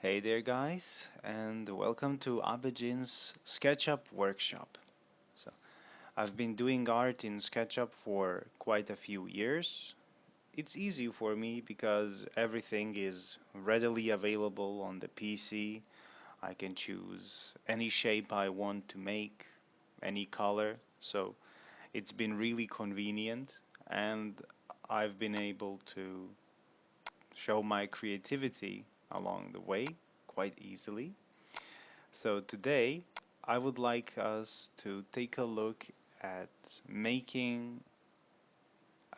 Hey there, guys, and welcome to Abe Jin's SketchUp workshop. So, I've been doing art in SketchUp for quite a few years. It's easy for me because everything is readily available on the PC. I can choose any shape I want to make, any color. So, it's been really convenient, and I've been able to show my creativity along the way quite easily. So today I would like us to take a look at making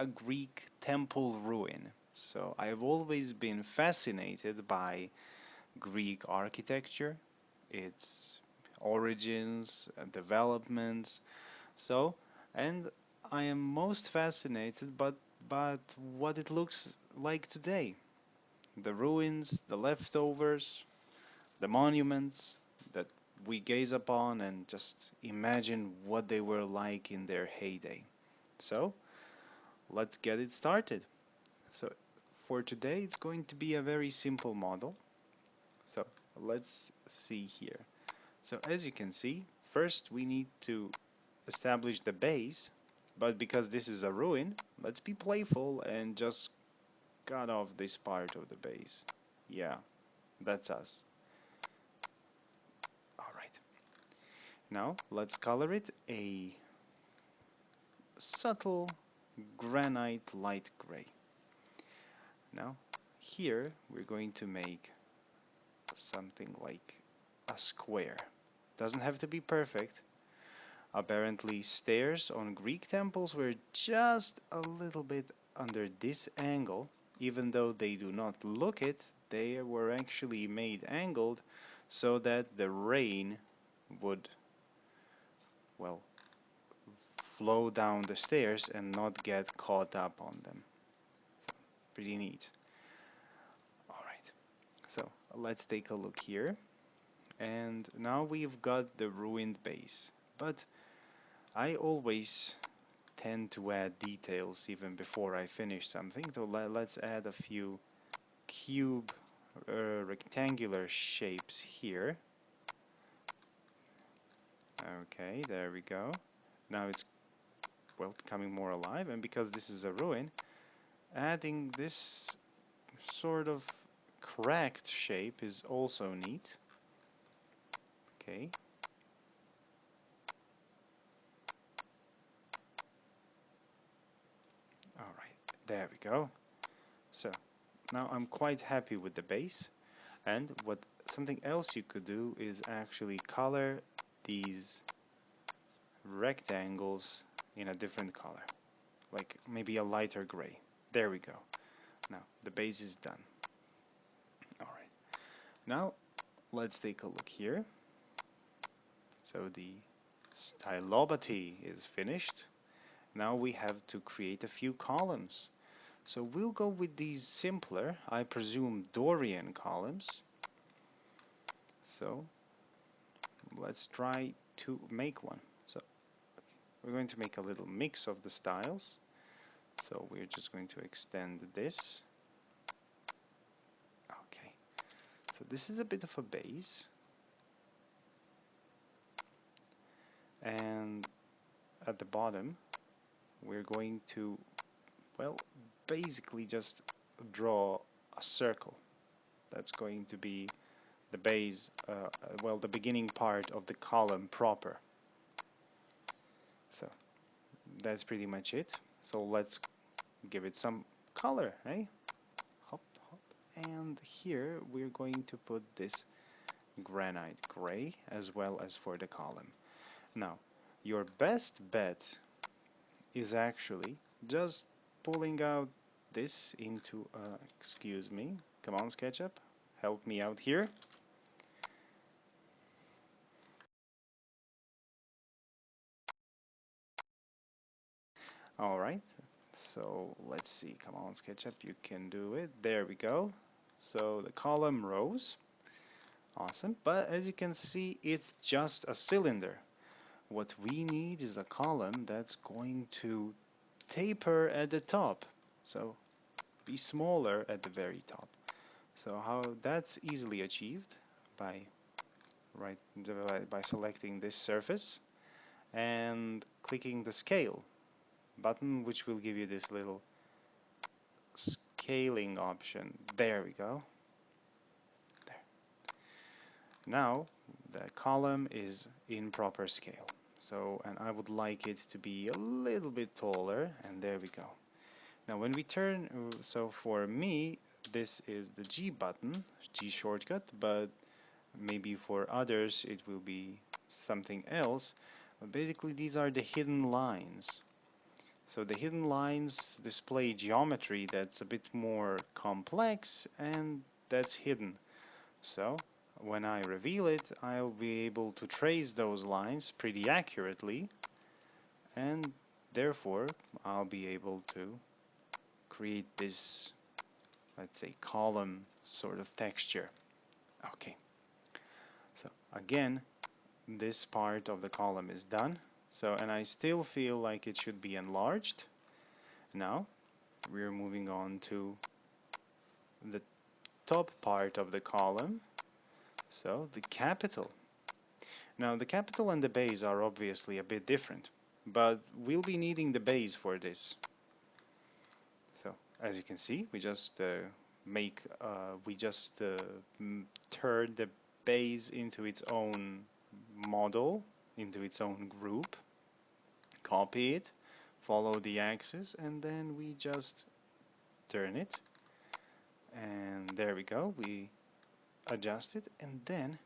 a Greek temple ruin. So I've always been fascinated by Greek architecture, its origins, developments. So, and I am most fascinated but what it looks like today. The ruins, the leftovers, the monuments that we gaze upon and just imagine what they were like in their heyday. So, let's get it started. So, for today, it's going to be a very simple model. So, let's see here. So, as you can see, first we need to establish the base, but because this is a ruin, let's be playful and just cut off this part of the base. Yeah, that's us. All right. Now let's color it a subtle granite light gray. Now here we're going to make something like a square. Doesn't have to be perfect. Apparently stairs on Greek temples were just a little bit under this angle. Even though they do not look it, they were actually made angled so that the rain would, well, flow down the stairs and not get caught up on them. So, pretty neat. All right, so let's take a look here. And now we've got the ruined base. But I always tend to add details even before I finish something. So let's add a few cube rectangular shapes here. Okay, there we go. Now it's, well, becoming more alive, and because this is a ruin, adding this sort of cracked shape is also neat. Okay. All right, there we go. So now I'm quite happy with the base. And what something else you could do is actually color these rectangles in a different color, like maybe a lighter gray. There we go. Now the base is done. All right. Now let's take a look here. So the stylobody is finished. Now we have to create a few columns. So we'll go with these simpler, I presume Dorian columns. So let's try to make one. So we're going to make a little mix of the styles. So we're just going to extend this. Okay, so this is a bit of a base. And at the bottom, we're going to, well, basically just draw a circle. That's going to be the base, well, the beginning part of the column proper. So that's pretty much it. So let's give it some color, eh? Hop, hop. And here we're going to put this granite gray as well as for the column. Now, your best bet is actually just pulling out this into, excuse me, come on SketchUp, help me out here. All right, so let's see, come on SketchUp, you can do it. There we go. So the column rows, awesome. But as you can see, it's just a cylinder. What we need is a column that's going to taper at the top. So be smaller at the very top. So how that's easily achieved by by selecting this surface and clicking the scale button, which will give you this little scaling option. There we go. There. Now the column is in proper scale. So, and I would like it to be a little bit taller, and there we go. Now when we turn, so for me, this is the G button, G shortcut, but maybe for others it will be something else. But basically these are the hidden lines. So the hidden lines display geometry that's a bit more complex and that's hidden. So when I reveal it, I'll be able to trace those lines pretty accurately, and therefore I'll be able to create this, let's say, column sort of texture. Okay, so again, this part of the column is done. So, and I still feel like it should be enlarged. Now we're moving on to the top part of the column. So the capital. Now the capital and the base are obviously a bit different, but we'll be needing the base for this. So as you can see, we just turn the base into its own model, into its own group, copy it, follow the axis, and then we just turn it. And there we go, we adjust it, and then,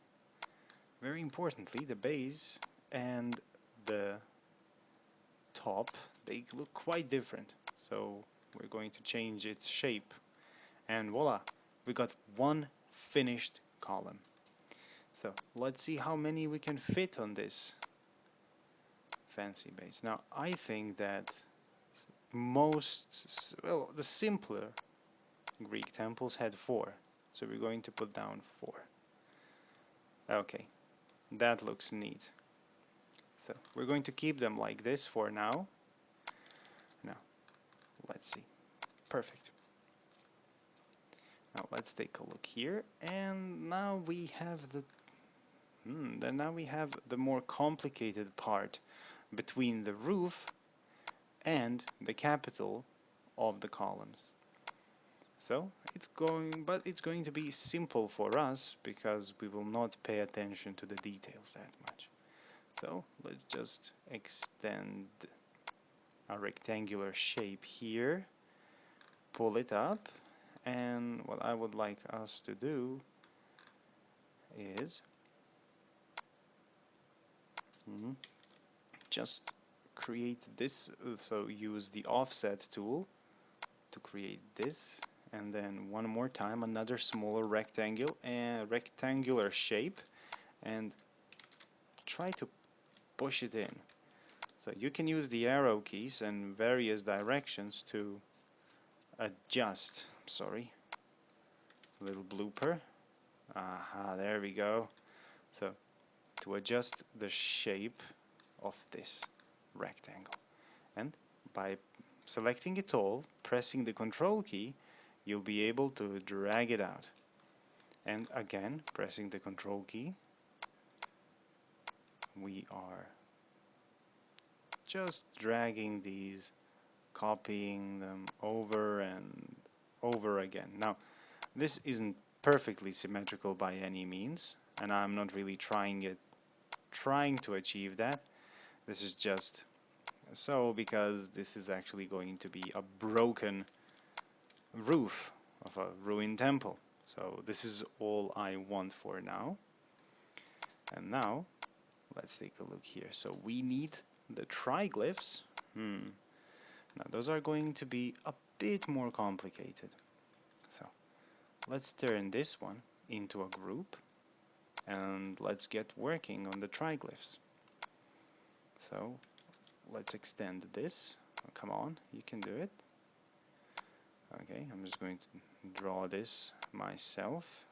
very importantly, the base and the top, they look quite different. So we're going to change its shape, and voila, we got one finished column. So let's see how many we can fit on this fancy base. Now I think that the simpler Greek temples had 4, so we're going to put down 4. Okay, that looks neat. So we're going to keep them like this for now. Now let's see. Perfect. Now let's take a look here, and now we have the more complicated part between the roof and the capital of the columns. So it's going to be simple for us because we will not pay attention to the details that much. So let's just extend a rectangular shape here, pull it up, and what I would like us to do is just create this. So use the offset tool to create this, and then one more time another smaller rectangular shape, and try to push it in. So you can use the arrow keys and various directions to adjust. Sorry, little blooper. Aha, there we go. So to adjust the shape of this rectangle, and by selecting it all, pressing the control key, you'll be able to drag it out. And again, pressing the control key, we are just dragging these, copying them over and over again. Now, this isn't perfectly symmetrical by any means, and I'm not really trying to achieve that. This is just so because this is actually going to be a broken roof of a ruined temple. So this is all I want for now. And now let's take a look here. So we need the triglyphs. Now those are going to be a bit more complicated. So let's turn this one into a group and let's get working on the triglyphs. So let's extend this. Oh, come on, you can do it. Okay, I'm just going to draw this myself.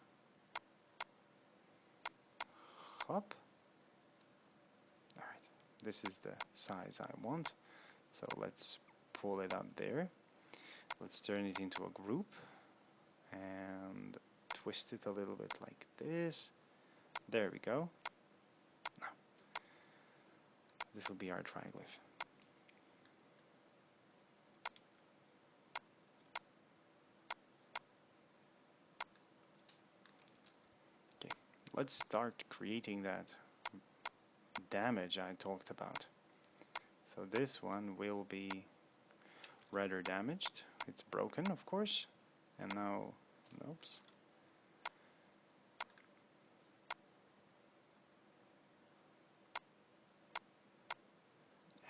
Hop. Alright, this is the size I want. So let's pull it up there. Let's turn it into a group and twist it a little bit like this. There we go. Now, this will be our triglyph. Okay, let's start creating that damage I talked about. So this one will be rather damaged. It's broken, of course. And now, oops.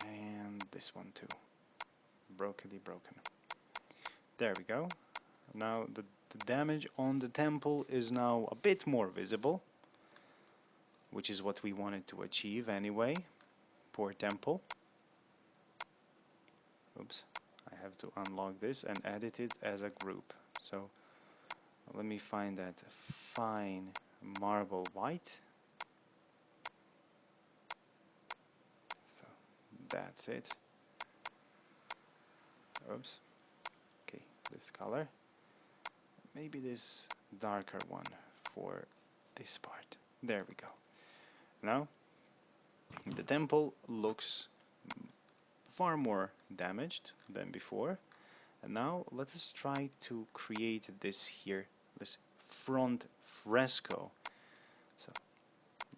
And this one too. Broken. There we go. Now the damage on the temple is now a bit more visible, which is what we wanted to achieve anyway. Poor temple. Oops. I have to unlock this and edit it as a group. So let me find that fine marble white. So that's it. Oops. Okay, this color. Maybe this darker one for this part. There we go. Now the temple looks far more damaged than before. And now let us try to create this here, this front fresco. So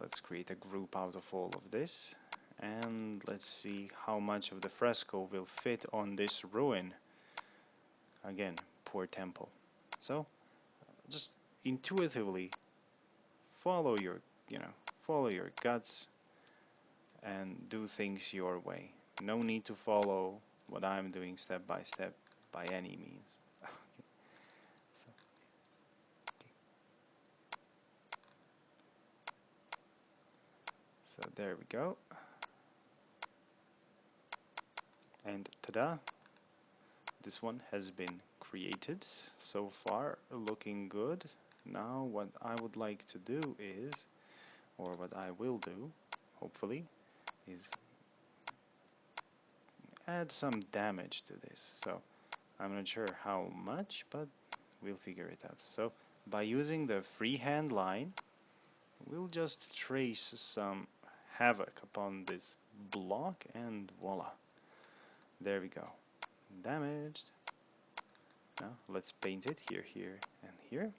let's create a group out of all of this, and let's see how much of the fresco will fit on this ruin. Again, poor temple. So just intuitively follow your, follow your guts and do things your way. No need to follow what I'm doing step by step by any means. So there we go. And ta-da! This one has been created so far, looking good. Now what I would like to do is, or what I will do, hopefully, is add some damage to this. So I'm not sure how much, but we'll figure it out. So by using the freehand line, we'll just trace some havoc upon this block, and voila. There we go. Damaged. Now let's paint it here, here, and here.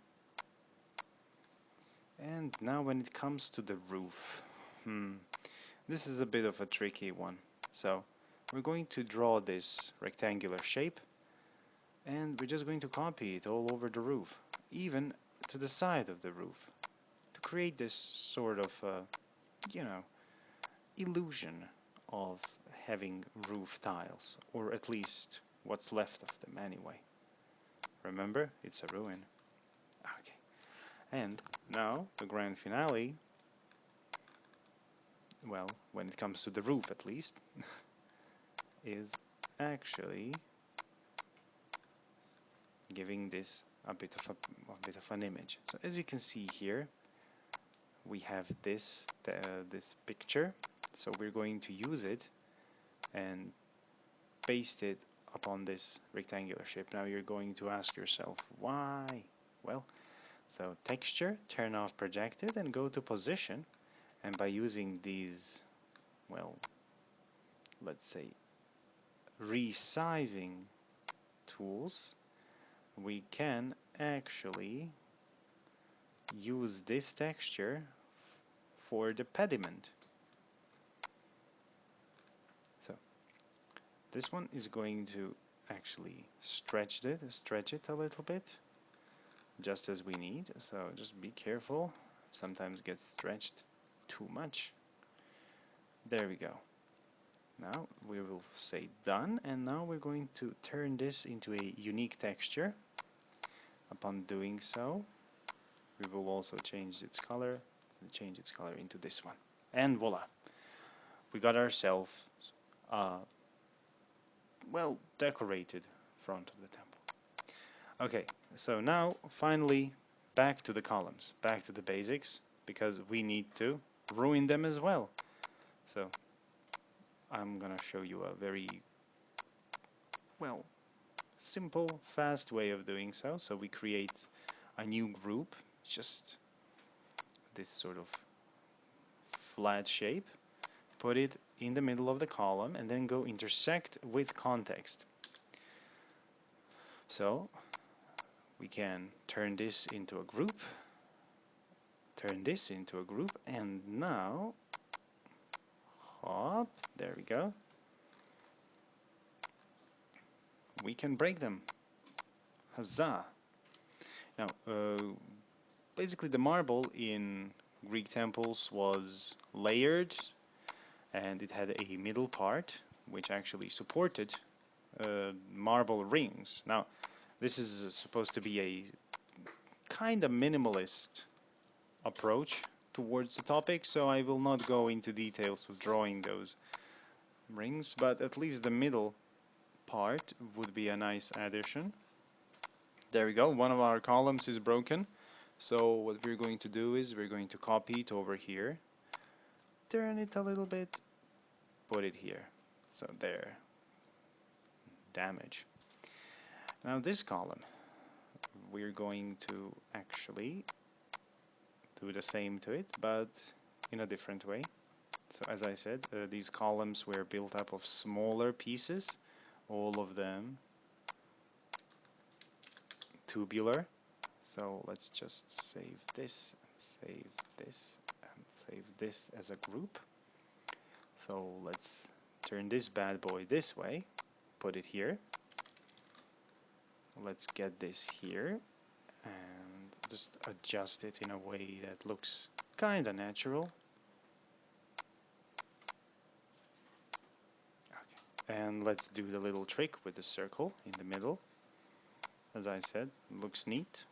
And now when it comes to the roof, this is a bit of a tricky one. So we're going to draw this rectangular shape, and we're just going to copy it all over the roof, even to the side of the roof, to create this sort of, illusion of having roof tiles, or at least what's left of them anyway. Remember, it's a ruin. Okay. And now the grand finale, well, when it comes to the roof at least, is actually giving this a bit of an image. So as you can see here, we have this picture. So we're going to use it and paste it upon this rectangular shape. Now you're going to ask yourself, why? Well, so texture, turn off projected, and go to position. And by using these, well, let's say resizing tools, we can actually use this texture for the pediment. So this one is going to actually stretch it a little bit, just as we need. So just be careful. Sometimes gets stretched too much. There we go. Now we will say done, and now we're going to turn this into a unique texture. Upon doing so, we will also change its color into this one, and voila, we got ourselves well decorated front of the temple. Okay, so now finally back to the columns, back to the basics, because we need to ruin them as well. So I'm gonna show you a very, well, simple, fast way of doing so. So we create a new group just this sort of flat shape. Put it in the middle of the column and then go intersect with context. So we can turn this into a group, turn this into a group, and now, hop, there we go. We can break them. Huzzah! Now, basically the marble in Greek temples was layered, and it had a middle part which actually supported marble rings. Now, this is supposed to be a kind of minimalist approach towards the topic, so I will not go into details of drawing those rings, but at least the middle part would be a nice addition. There we go, one of our columns is broken, so what we're going to do is we're going to copy it over here, turn it a little bit, put it here. So there, damage. Now this column, we're going to actually do the same to it, but in a different way. So as I said, these columns were built up of smaller pieces, all of them tubular. So let's just save this, and save this as a group. So let's turn this bad boy this way, put it here. Let's get this here and just adjust it in a way that looks kinda natural. Okay. And let's do the little trick with the circle in the middle. As I said, looks neat.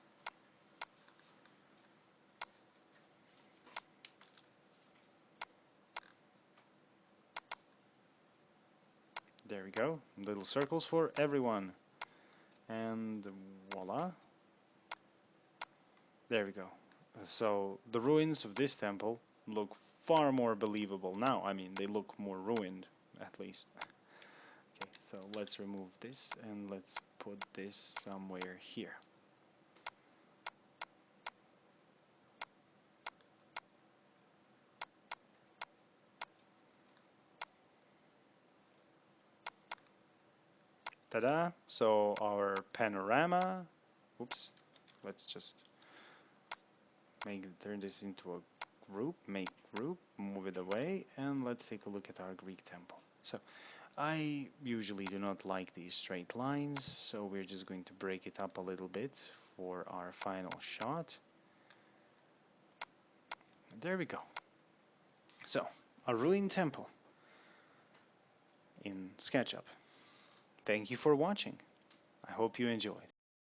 There we go, little circles for everyone. And voila. There we go. So the ruins of this temple look far more believable now. I mean, they look more ruined, at least. Okay, so let's remove this and let's put this somewhere here. Ta-da! So our panorama, oops, let's just turn this into a group, make group, move it away, and let's take a look at our Greek temple. So I usually do not like these straight lines, so we're just going to break it up a little bit for our final shot. There we go. So, a ruined temple in SketchUp. Thank you for watching. I hope you enjoyed.